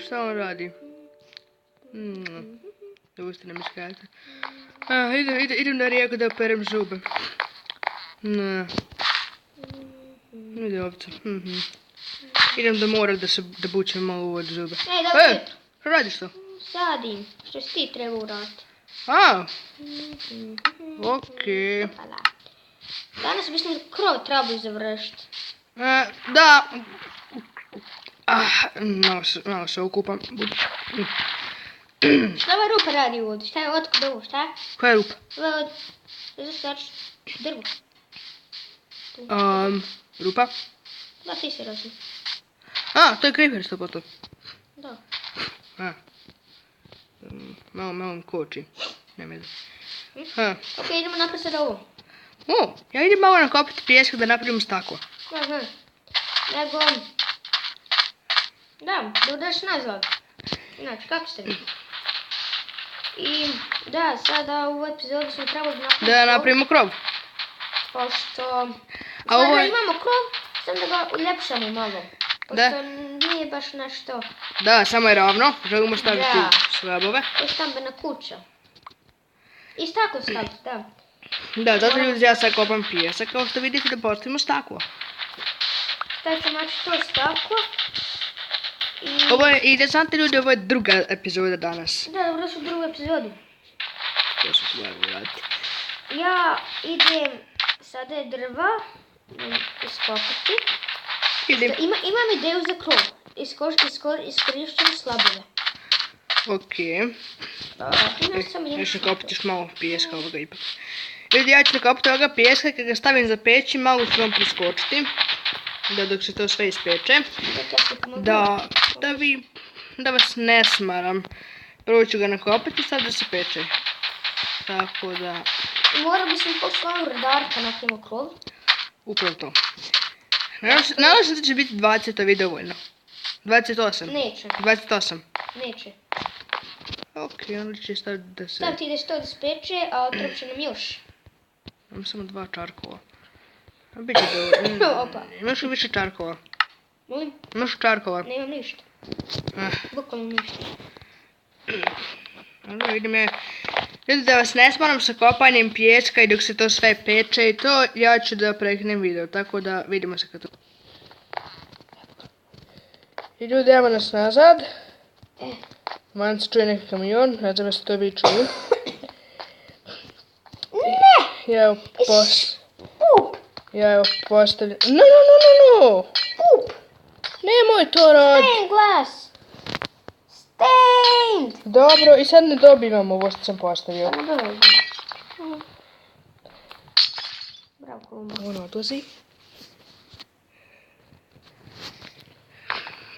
Šta on radi? Da ustanem iz kajta. Idem na rijeku da operem zube. Ide ovca. Idem do mora da bučem malo u vodu zube. Što radiš to? Sadim, što si ti treba uraditi. Okej. Danas bismo krov trebali završiti. Da. Malo se okupam. Šta ova rupa radi ovdje? Šta je otkud ovo? Šta je? Koja je rupa? Ovo je drvo. Rupa? Da, ti si razli. To je creeper 100%. Da. Malo mi koči. Nema veze. Ok, idemo napred sada ovo. Ja idem malo nakopiti pijeska da napravimo staklo. Da. Nego... Da odeš nazad. Znači, kako ste vi? I da, sada u ovoj epizodi smo trebali napraviti Da napravimo krov. Pošto... Sada imamo krov, samo da ga uljepšamo malo. Pošto nije baš nešto... Da, samo je ravno. Želimo staviti slabove. To je stambena kuća. I staklo staviti, da. Da, zato ljudi ja sad kopam pijesak, kao što vidite da postavimo staklo. Stavit ću znači to staklo. I da znate ljudi, ovo je druga epizoda danas. Da, dobro su u drugoj epizodi. To smo se morali raditi. Ja idem sada drva iskopati. Imam ideju za krov. Iskorišćujem slabove. Okej. Još nakopitiš malo pijeska ovoga ipak. Ljudi, ja ću nakopiti ovoga pijeska, kad ga stavim za peći, malo ću vam priskočiti. Da dok se to sve ispeče. Da vas ne smaram. Prvo ću ga nakopiti, sad da se peče. Tako da... Mora bi se poslao radarka na temo krov. Upravo to. Nadam se da će biti 20, a dovoljno. 28. Neće. 28. Neće. Okej, onda će staviti da se... Stav ti da se to da speče, a treba će nam još. Imam samo 2 čarkova. Biće dovoljno. Imaš li više čarkova? Molim? Imaš čarkova? Nemam ništa. Bukvalno ništa. Onda vidim je... Ljudi, da vas ne smaram sa kopanjem pijeska i dok se to sve peče i to, ja ću da prekinem video, tako da vidimo se kad to... I ljudi, evo nas nazad. Van se čuje neki kamion, ne znam da se to vi čuju. Ne! Ja evo postavljam... No! Pup! Nemoj to raditi! Stained glass! Stained! Dobro, i sad ne dobivamo ovo što sam postavio. Bravo, Kolumba. Ono odlazi.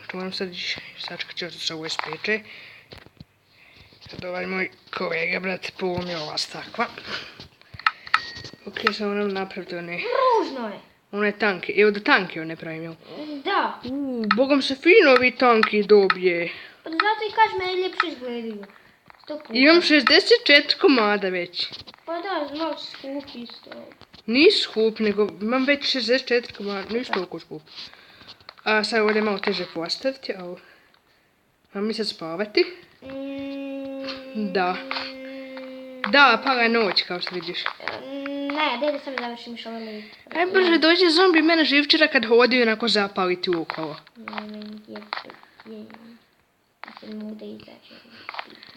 Što moram sad sačkat ću da se ovo ispeče. Sad ovaj moj kolega, brate, polomio ova stakla. Okej, sad moram napraviti one... Ružno je. One tanke. Evo da tanke one pravim, jel? Da. Bogom se fino ovi tanki dobije. Pa zato i kažem, meni ljepše izgledaju. Imam 64 komada već. Pa da, malo se skup isto. Nis skup, nego imam već 64 komada, nisu toliko skup. A sad ovdje malo teže postaviti, ali... Mam mi sad spavati? Da. Da, pala je noć, kao što vidiš. Ne, daj da sam završim šaleli. Aj brže, dođe zombi mene živčera kad hodi i onako zapaliti okolo.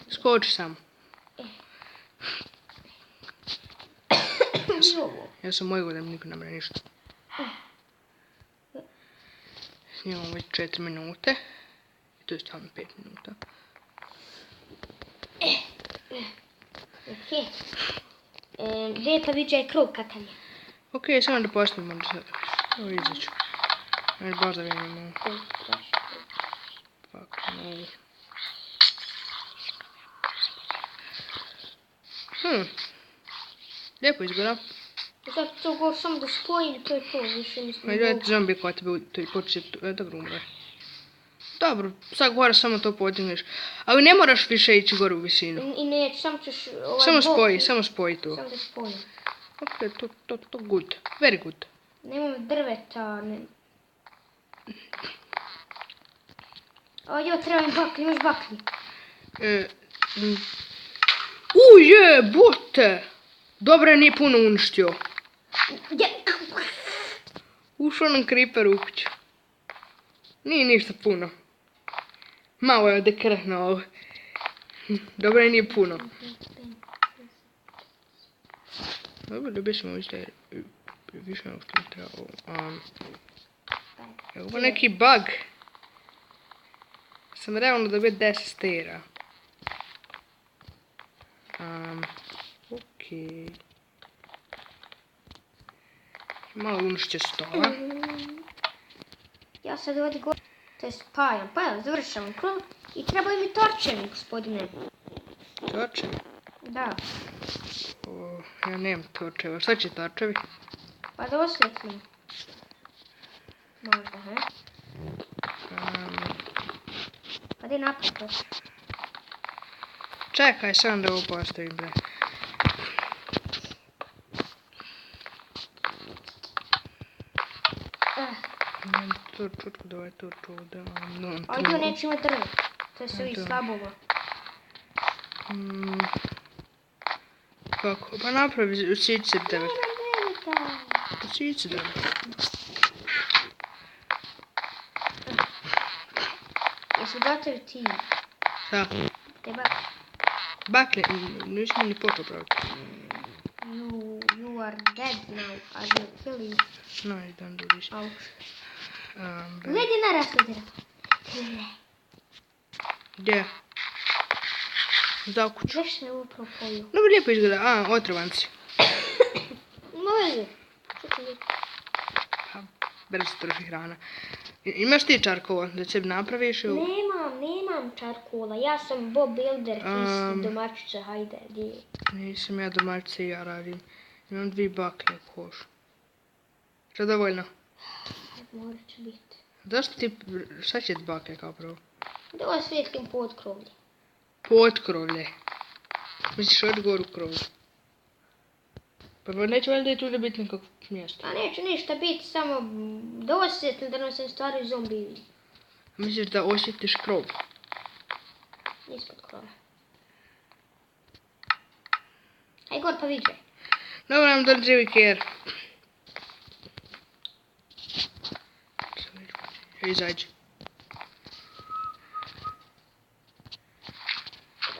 Skoči samo. Ja sam mojego da mi niko ne mre ništa. Snimamo već 4 minute. I to je stavno 5 minuta. Okej. Gdje je pa viđaj krug kakav je? Okej, samo da postavimo da sad. Evo izaću. Ajde baš da vidimo. Fuck no. Lijepo izgleda. Sad to go samo da spojim, to je to, više mislim. Ajde, zombi koja tebe početi, dobro umre. Dobro, sad gore samo to podigneš. Ali ne moraš više ići gore u visinu. I neću, samo ćeš... Samo spoji to. Samo da spojim. Okej, to good. Very good. Nemam drveta, ne... Jo, treba mi baklji, imaš baklji. Jebote! Dobro, nije puno uništio. Ušao nam creeper u kuću. Nije ništa puno. Malo je odekrhnuo. Dobro, nije puno. Dobro, dobio smo više nego što mi trebalo. Je ovo neki bug? Sam realno dobio 10 stera. Okej. Malo unišće stola. Ja sad ovdje gore, to je spajam, pa evo, završavam krov i trebaju mi torčevi, gospodine. Torčevi? Da. Ja nemam torčeva. Šta će torčevi? Pa da osvetlim. Možda, he? Pa gdje napad to? Čekaj, sam da ovo postavim, bre. To čutku, давай torču da... Ovdje neće imati drvo. To je sve iz slabova. Kako? Pa napravi usici 9. Usici 9. Jesu gotovi ti? Šta? Te bakle. Bakle, nismo ni počeo praviti. You are dead now. I will kill you. No, I don't do this. Ouch. Gledaj naraslo drvo. Gdje? Za kuću. Zašto sam ovo propojio? Dobro, lijepo izgleda. Otrovanci. Može. Brzo se troši hrana. Imaš ti čarkovo da sebi napraviš? Nemam čarkola. Ja sam Bob Builder, ti si domaćica, hajde, gdje je? Nisam ja domaćica i ja radim. Imam 2 baklje u košu. Što dovoljno? Morat će biti. Zašto ti, šta će ti baklje kao prvo? Da osvijetlim potkrovlje. Potkrovlje? Misliš odgovor u krovu? Pa neće valjda i tu da biti nekog mjesta. A neće ništa biti, samo da osvijetlim da nam se stvari zombi. Misliš da osjetiš krov? Ispod krova. Aj gor pa viđaj. Dobro, nam dođe care. Izađi.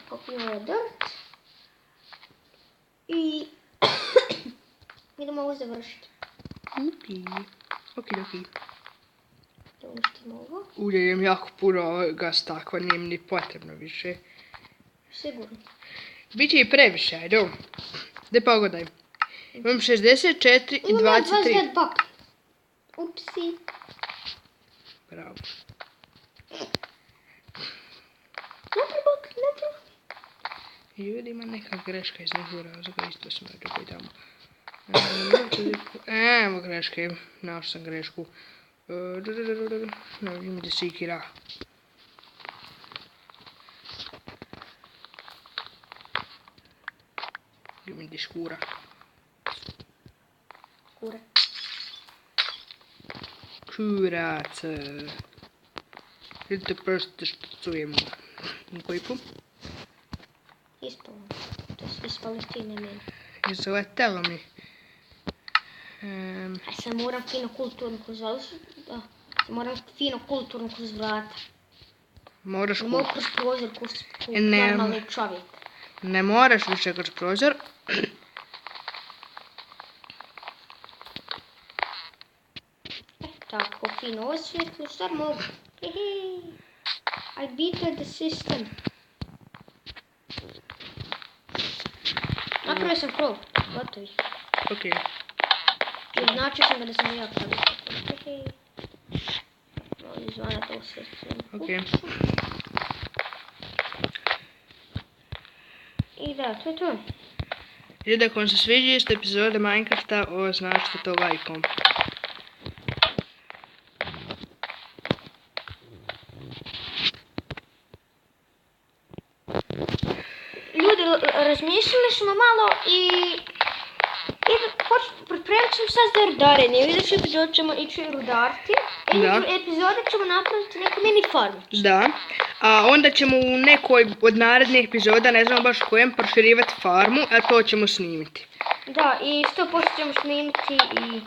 Popijemo dirt. I idemo ovo završiti. Okej. Da uništimo ovo. Uljejem jako puno gas takva, nije mi ni potrebno više. Sigurno. Biće i previše, ajde. Gdje pogledaj. Imam 64 i 23. Imam 29 baklje. Upsi. Bravo. Naprav. Ljudi, ima neka greška iz nekog razloga, isto smo da pitamo. Evo greške, našao sam grešku. Ne vidim gdje sikira. Give me this kura. Kura. Kurac. Vidite prosto što čujemo. Kojpu? Ispalo. To je iz Palestine meni. I zaletelo mi. A sad moram fino kulturno kroz da. Moram fino kulturno kroz vrata. Moraš Ne mogu kroz prozor kroz normalni čovjek. Ne moraš više kroz prozor. Tako, fino osvijetlo, stvar mogu. I beated the system. Napravio sam krov, gotovi. Okej. I značio sam da sam ja pravio. Izvana to osvijetlo. Okej. I da, to je to. Ljudi, ako vam se sviđa ista epizoda Minecrafta, označite to lajkom. Ljudi, razmišljali smo malo i pripremit ćemo sad za rudarenje. U idućoj epizodi ćemo ići rudariti. epizode ćemo napraviti neku mini farmicu. Da. A onda ćemo u nekoj od narednih epizoda, ne znamo baš kojem, proširivati farmu, a to ćemo snimiti. Da, i 100% ćemo snimiti i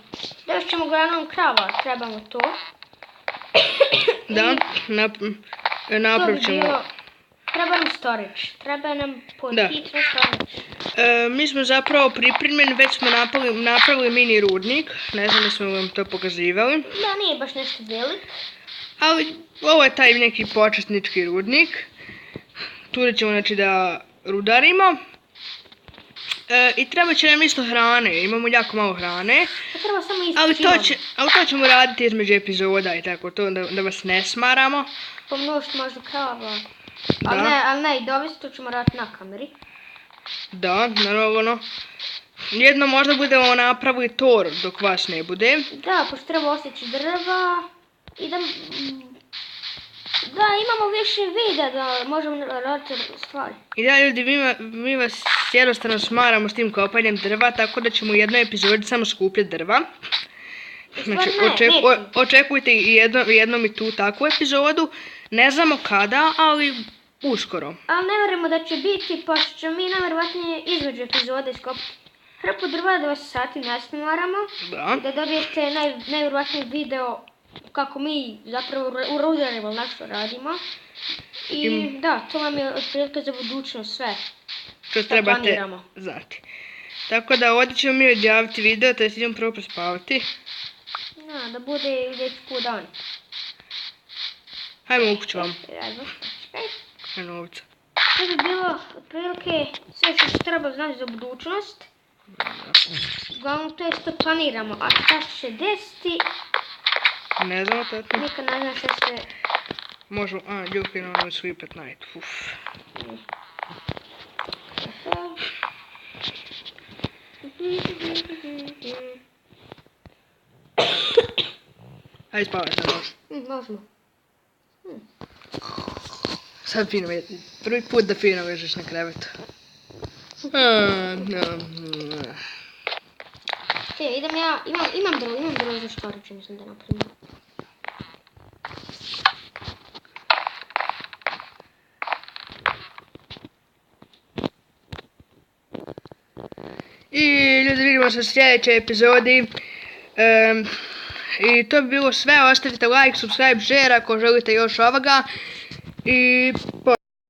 još ćemo uglavnom krava, trebamo to. Da, napravit ćemo. Treba nam storage, treba nam hitno storage. Mi smo zapravo pripremljeni, već smo napravili mini rudnik, ne znam da smo vam to pokazivali. Da, nije baš nešto velik. Ali ovo je taj neki početnički rudnik. Tu ćemo znači da rudarimo. I treba će nam isto hrane, imamo jako malo hrane. Treba samo ali to ćemo raditi između epizoda i tako to, da vas ne smaramo. Pomnožiti možda krava. Ali ne, dovesti to ćemo raditi na kameri. Da, naravno. Jedno možda budemo napravili tor dok vas ne bude. Da, pošto treba osjeći drva i da imamo više videa da možemo raditi stvari. I da ljudi, mi vas jednostavno smaramo s tim kopanjem drva, tako da ćemo u jednoj epizodi samo skupljati drva. Znači, očekujte jednom i tu takvu epizodu. Ne znamo kada, ali uskoro. Ali ne vjerujemo da će biti, pa ćemo mi najvjerovatnije između epizode iskopiti hrpu drva da vas sati ne smaramo. Da dobijete najvjerovatnije video kako mi zapravo rudarimo nešto radimo. I da, to vam je otprilike za budućnost sve što trebate znati. Tako da ovdje ćemo mi odjaviti video, to idemo prvo prespavati. Da bude već pol dan. Hajmo u kuću vam. Ajde ovca. To bi bilo otprilike sve što treba znati za budućnost. Uglavnom to je što planiramo, a šta će se desiti? Ne znamo tato. Nikad ne znam šta se... Možemo, Jokin on sleep at night. Ajde spavaj sad možemo. Možemo. Sad fino vidi, prvi put da fino vežeš na krevetu. Idem ja, imam drvo za štoriće, mislim da napravim. I ljudi, vidimo se u sljedećoj epizodi. I to bi bilo sve, ostavite like, subscribe, share ako želite još ovoga. I